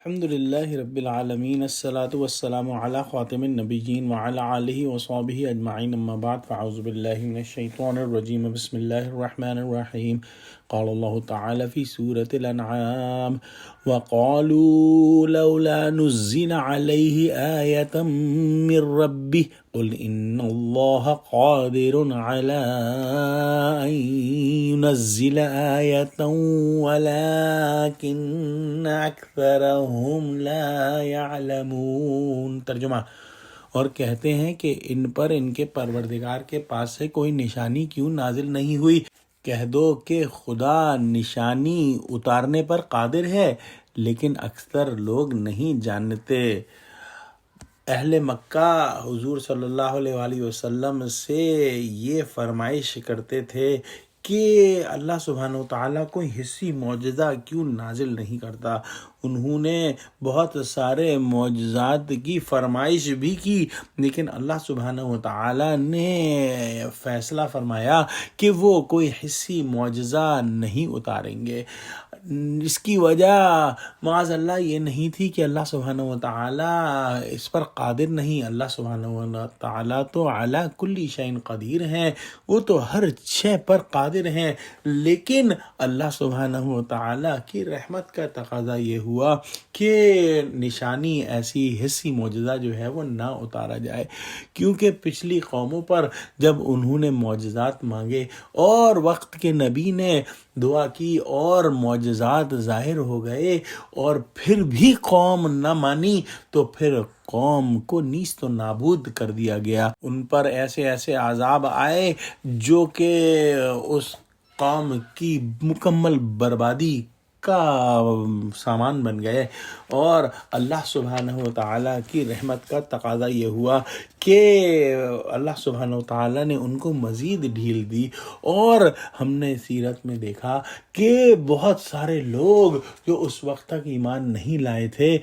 الحمد لله رب العالمين الصلاة والسلام على خاتم النبيين وعلى آله وصحبه أجمعين أما بعد فأعوذ بالله من الشيطان الرجيم بسم الله الرحمن الرحيم قال الله تعالى في سورة الأنعام وقالوا لولا نزل عليه آية من ربه قل إن الله قادر على أن ينزل آية ولكن أكثرهم لا يعلمون۔ ترجمہ، اور کہتے ہیں کہ ان پر ان کے پروردگار کے پاس سے کوئی نشانی کیوں نازل نہیں ہوئی۔ کہہ دو کہ خدا نشانی اتارنے پر قادر ہے لیکن اکثر لوگ نہیں جانتے۔ اہل مکہ حضور صلی اللہ علیہ وآلہ وسلم سے یہ فرمائش کرتے تھے کہ اللہ سبحانہ وتعالیٰ کوئی حسی معجزہ کیوں نازل نہیں کرتا۔ انہوں نے بہت سارے معجزات کی فرمائش بھی کی لیکن اللہ سبحانہ وتعالیٰ نے فیصلہ فرمایا کہ وہ کوئی حسی معجزہ نہیں اتاریں گے۔ اس کی وجہ معاذ اللہ یہ نہیں تھی کہ اللہ سبحانہ وتعالیٰ اس پر قادر نہیں۔ اللہ سبحانہ وتعالیٰ تو علی کل شیء قدیر ہیں، وہ تو ہر شے پر قادر ہیں، لیکن اللہ سبحانہ وتعالیٰ کی رحمت کا تقاضا یہ ہوا کہ نشانی ایسی حسی معجزہ جو ہے وہ نہ اتارا جائے، کیونکہ پچھلی قوموں پر جب انہوں نے معجزات مانگے اور وقت کے نبی نے دعا کی اور معجزات ظاہر ہو گئے اور پھر بھی قوم نہ مانی تو پھر قوم کو نیست و نابود کر دیا گیا۔ ان پر ایسے ایسے عذاب آئے جو کہ اس قوم کی مکمل بربادی کا سامان بن گئے، اور اللہ سبحانہ وتعالیٰ کی رحمت کا تقاضا یہ ہوا کہ اللہ سبحانہ وتعالیٰ نے ان کو مزید ڈھیل دی، اور ہم نے سیرت میں دیکھا کہ بہت سارے لوگ جو اس وقت تک ایمان نہیں لائے تھے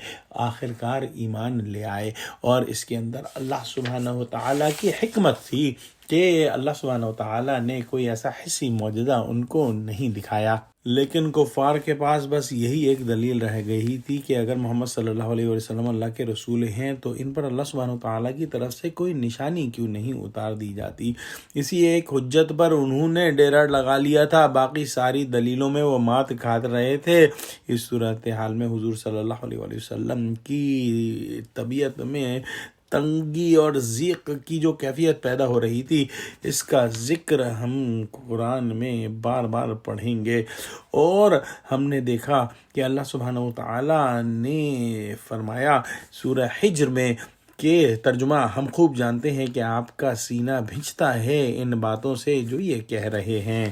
آخرکار ایمان لے آئے، اور اس کے اندر اللہ سبحانہ وتعالیٰ کی حکمت تھی کہ اللہ سبحانہ وتعالیٰ نے کوئی ایسا حسی معجزہ ان کو نہیں دکھایا۔ لیکن کفار کے پاس بس یہی ایک دلیل رہ گئی تھی کہ اگر محمد صلی اللہ علیہ وسلم اللہ کے رسول ہیں تو ان پر اللہ سبحانہ وتعالیٰ کی طرف سے کوئی نشانی کیوں نہیں اتار دی جاتی۔ اسی ایک حجت پر انہوں نے ڈیرا لگا لیا تھا، باقی ساری دلیلوں میں وہ مات کھا رہے تھے۔ اس صورتحال میں حضور صلی اللہ علیہ وسلم کی طبیعت میں تنگی اور ضیق کی جو کیفیت پیدا ہو رہی تھی، اس کا ذکر ہم قرآن میں بار بار پڑھیں گے، اور ہم نے دیکھا کہ اللہ سبحانہ وتعالیٰ نے فرمایا سورہ حجر میں کہ ترجمہ، ہم خوب جانتے ہیں کہ آپ کا سینہ بھنجتا ہے ان باتوں سے جو یہ کہہ رہے ہیں۔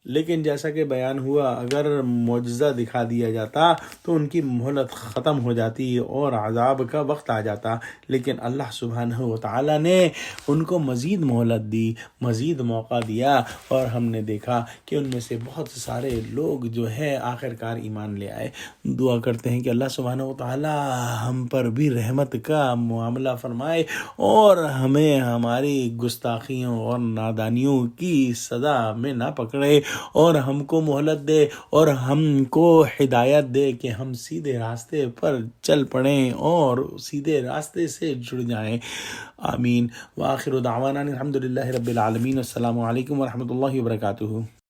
لیکن جیسا کہ بیان ہوا اگر معجزہ دکھا دیا جاتا تو ان کی مہلت ختم ہو جاتی اور عذاب کا وقت آ جاتا، لیکن اللہ سبحانہ وتعالیٰ نے ان کو مزید مہلت دی، مزید موقع دیا، اور ہم نے دیکھا کہ ان میں سے بہت سارے لوگ جو ہے آخرکار ایمان لے آئے۔ دعا کرتے ہیں کہ اللہ سبحانہ وتعالیٰ ہم پر بھی رحمت کا معاملہ فرمائے اور ہمیں ہماری گستاخیوں اور نادانیوں کی سزا میں نہ پکڑے، اور ہم کو مہلت دے اور ہم کو ہدایت دے کہ ہم سیدھے راستے پر چل پڑیں اور سیدھے راستے سے جڑ جائیں۔ آمین۔ وآخر دعوانا الحمد للہ رب العالمین۔ السلام علیکم ورحمۃ اللہ وبرکاتہ۔